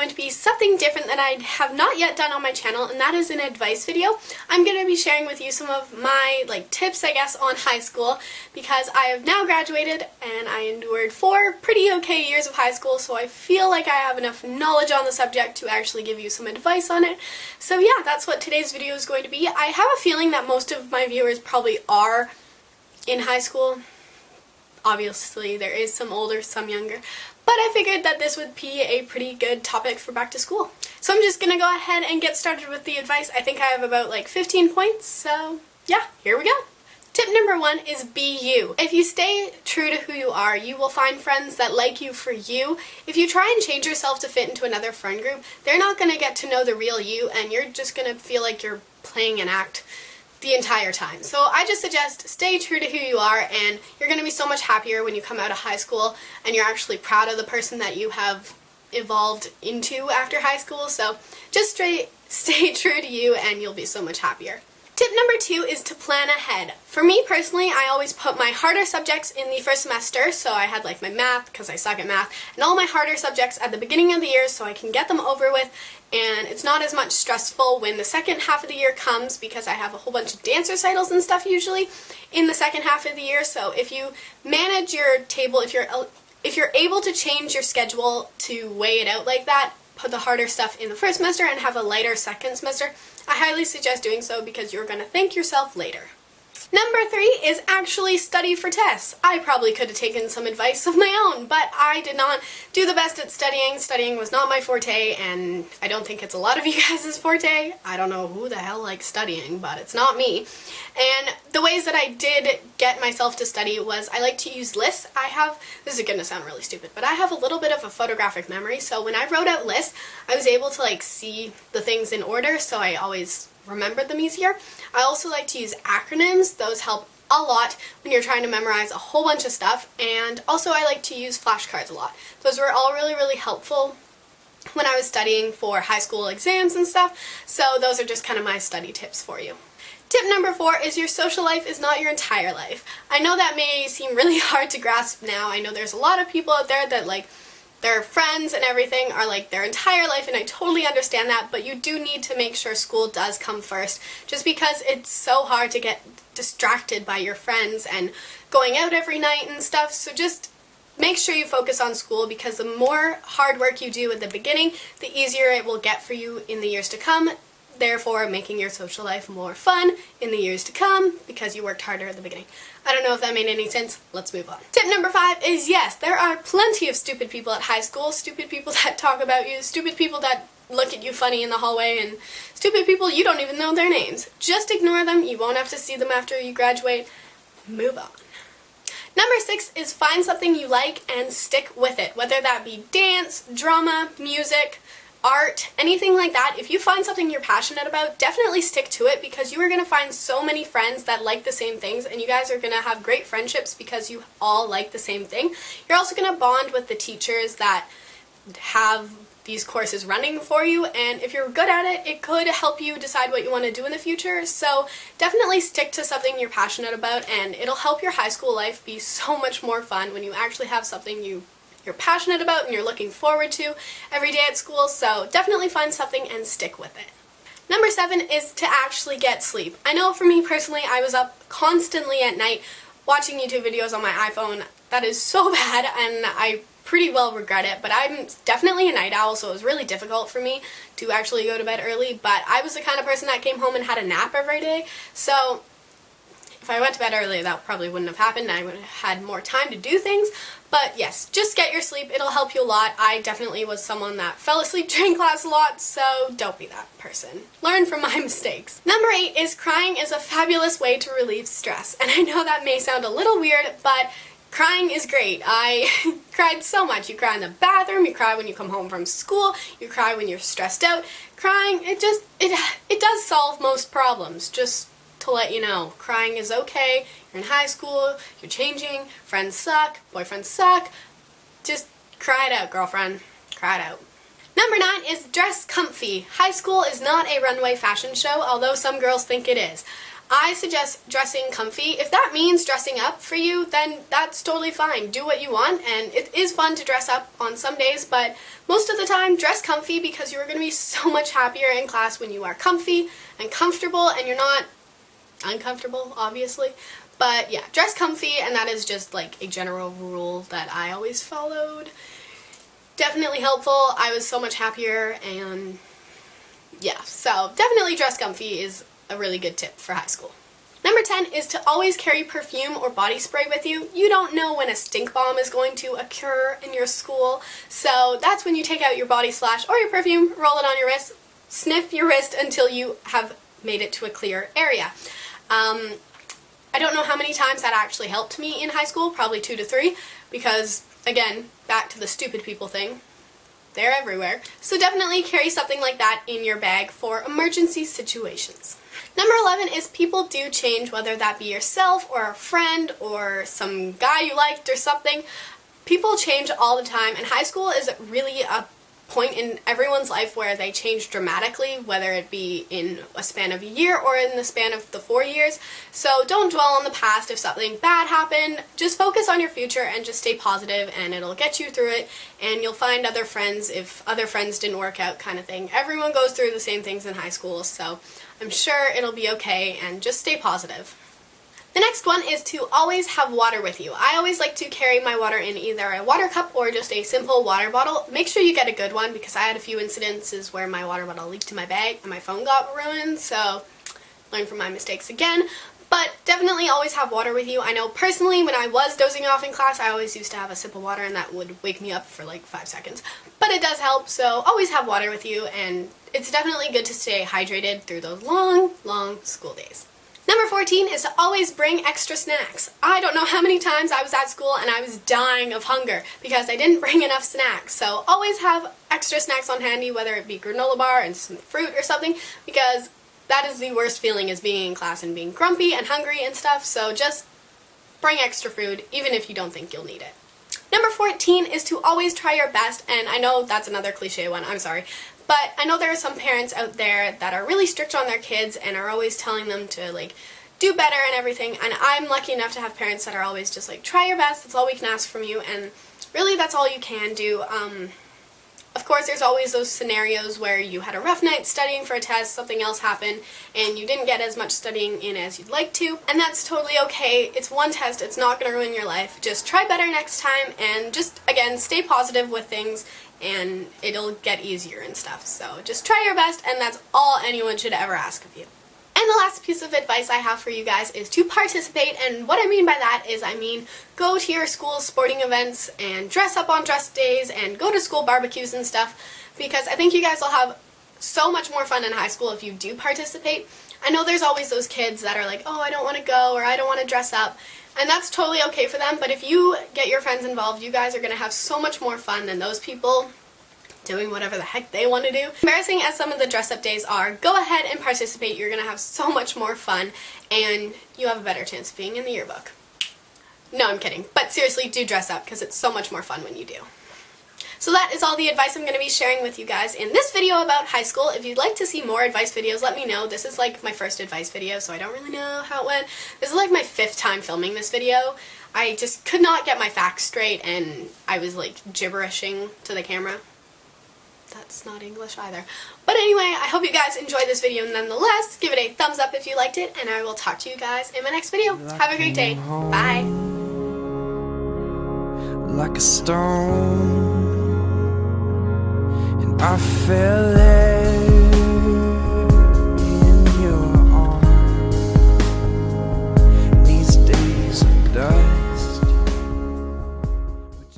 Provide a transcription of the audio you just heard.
going to be something different that I have not yet done on my channel, and that is an advice video. I'm going to be sharing with you some of my tips, I guess, on high school, because I have now graduated and I endured 4 pretty okay years of high school, so I feel like I have enough knowledge on the subject to actually give you some advice on it. So yeah, that's what today's video is going to be. I have a feeling that most of my viewers probably are in high school. Obviously, there is some older, some younger, but I figured that this would be a pretty good topic for back to school. So I'm just gonna go ahead and get started with the advice. I think I have about 15 points, so yeah, here we go. Tip number 1 is be you. If you stay true to who you are, you will find friends that like you for you. If you try and change yourself to fit into another friend group, they're not gonna get to know the real you, and you're just gonna feel like you're playing an act the entire time. So I just suggest stay true to who you are, and you're going to be so much happier when you come out of high school and you're actually proud of the person that you have evolved into after high school. So just stay true to you and you'll be so much happier. Tip number 2 is to plan ahead. For me personally, I always put my harder subjects in the first semester, so I had my math, because I suck at math, and all my harder subjects at the beginning of the year so I can get them over with, and it's not as much stressful when the second half of the year comes, because I have a whole bunch of dance recitals and stuff usually in the second half of the year. So if you manage your table, if you're able to change your schedule to weigh it out like that, put the harder stuff in the first semester and have a lighter second semester, I highly suggest doing so because you're going to thank yourself later. Number 3 is actually study for tests. I probably could have taken some advice of my own, but I did not do the best at studying. Studying was not my forte, and I don't think it's a lot of you guys' forte. I don't know who the hell likes studying, but it's not me. And the ways that I did get myself to study was I like to use lists. This is going to sound really stupid, but I have a little bit of a photographic memory, so when I wrote out lists, I was able to see the things in order, so I always remembered them easier. I also like to use acronyms. Those help a lot when you're trying to memorize a whole bunch of stuff, and also I like to use flashcards a lot. Those were all really helpful when I was studying for high school exams and stuff, so those are just kind of my study tips for you. Tip number 4 is your social life is not your entire life. I know that may seem really hard to grasp now. I know there's a lot of people out there that their friends and everything are their entire life, and I totally understand that, but you do need to make sure school does come first, just because it's so hard to get distracted by your friends and going out every night and stuff. So just make sure you focus on school, because the more hard work you do at the beginning, the easier it will get for you in the years to come, therefore making your social life more fun in the years to come because you worked harder at the beginning. I don't know if that made any sense. Let's move on. Tip number 5 is yes, there are plenty of stupid people at high school, stupid people that talk about you, stupid people that look at you funny in the hallway, and stupid people you don't even know their names. Just ignore them. You won't have to see them after you graduate. Move on. Number 6 is find something you like and stick with it, whether that be dance, drama, music, art, anything like that. If you find something you're passionate about, definitely stick to it, because you are going to find so many friends that like the same things, and you guys are going to have great friendships because you all like the same thing. You're also going to bond with the teachers that have these courses running for you, and if you're good at it, it could help you decide what you want to do in the future. So definitely stick to something you're passionate about, and it'll help your high school life be so much more fun when you actually have something you're passionate about and you're looking forward to every day at school. So definitely find something and stick with it. Number 7 is to actually get sleep. I know for me personally, I was up constantly at night watching YouTube videos on my iPhone. That is so bad, and I pretty well regret it, but I'm definitely a night owl, so it was really difficult for me to actually go to bed early, but I was the kind of person that came home and had a nap every day, so if I went to bed early, that probably wouldn't have happened. I would have had more time to do things. But yes, just get your sleep. It'll help you a lot. I definitely was someone that fell asleep during class a lot, so don't be that person. Learn from my mistakes. Number 8 is crying is a fabulous way to relieve stress. And I know that may sound a little weird, but crying is great. I cried so much. You cry in the bathroom, you cry when you come home from school, you cry when you're stressed out. Crying, it does solve most problems. Just to let you know, crying is okay. You're in high school, you're changing, friends suck, boyfriends suck. Just cry it out, girlfriend. Cry it out. Number 9 is dress comfy. High school is not a runway fashion show, although some girls think it is. I suggest dressing comfy. If that means dressing up for you, then that's totally fine. Do what you want, and it is fun to dress up on some days, but most of the time, dress comfy because you're going to be so much happier in class when you are comfy and comfortable and you're not uncomfortable, obviously. But yeah, dress comfy, and that is just like a general rule that I always followed. Definitely helpful. I was so much happier, and yeah, so definitely dress comfy is a really good tip for high school. Number 10 is to always carry perfume or body spray with you. You don't know when a stink bomb is going to occur in your school, so that's when you take out your body splash or your perfume, roll it on your wrist, sniff your wrist until you have made it to a clear area. I don't know how many times that actually helped me in high school, probably 2 to 3, because again, back to the stupid people thing, they're everywhere. So definitely carry something like that in your bag for emergency situations. Number 11 is people do change, whether that be yourself or a friend or some guy you liked or something. People change all the time, and high school is really a point in everyone's life where they change dramatically, whether it be in a span of a year or in the span of the 4 years. So don't dwell on the past if something bad happened. Just focus on your future and just stay positive, and it'll get you through it, and you'll find other friends if other friends didn't work out, kind of thing. Everyone goes through the same things in high school, so I'm sure it'll be okay, and just stay positive. The next one is to always have water with you. I always like to carry my water in either a water cup or just a simple water bottle. Make sure you get a good one, because I had a few incidences where my water bottle leaked in my bag and my phone got ruined, so learn from my mistakes again. But definitely always have water with you. I know personally when I was dozing off in class, I always used to have a sip of water, and that would wake me up for like 5 seconds. But it does help, so always have water with you, and it's definitely good to stay hydrated through those long, long school days. Number 14 is to always bring extra snacks. I don't know how many times I was at school and I was dying of hunger because I didn't bring enough snacks. So always have extra snacks on handy, whether it be granola bar and some fruit or something, because that is the worst feeling, is being in class and being grumpy and hungry and stuff. So just bring extra food even if you don't think you'll need it. Number 14 is to always try your best, and I know that's another cliche one, I'm sorry, but I know there are some parents out there that are really strict on their kids and are always telling them to like do better and everything, and I'm lucky enough to have parents that are always just like, try your best, that's all we can ask from you, and really that's all you can do. Of course, there's always those scenarios where you had a rough night studying for a test, something else happened, and you didn't get as much studying in as you'd like to, and that's totally okay. It's one test, it's not going to ruin your life. Just try better next time, and just, again, stay positive with things, and it'll get easier and stuff. So just try your best, and that's all anyone should ever ask of you. And the last piece of advice I have for you guys is to participate, and what I mean by that is, go to your school's sporting events and dress up on dress days and go to school barbecues and stuff, because I think you guys will have so much more fun in high school if you do participate. I know there's always those kids that are like, oh, I don't want to go, or I don't want to dress up, and that's totally okay for them, but if you get your friends involved, you guys are going to have so much more fun than those people doing whatever the heck they want to do. Embarrassing as some of the dress-up days are, go ahead and participate. You're going to have so much more fun, and you have a better chance of being in the yearbook. No, I'm kidding. But seriously, do dress up, because it's so much more fun when you do. So that is all the advice I'm going to be sharing with you guys in this video about high school. If you'd like to see more advice videos, let me know. This is like my first advice video, so I don't really know how it went. This is like my 5th time filming this video. I just could not get my facts straight, and I was like gibberishing to the camera. That's not English either. But anyway, I hope you guys enjoyed this video nonetheless. Give it a thumbs up if you liked it, and I will talk to you guys in my next video. Have a great day. Bye. Like a stone, and I fell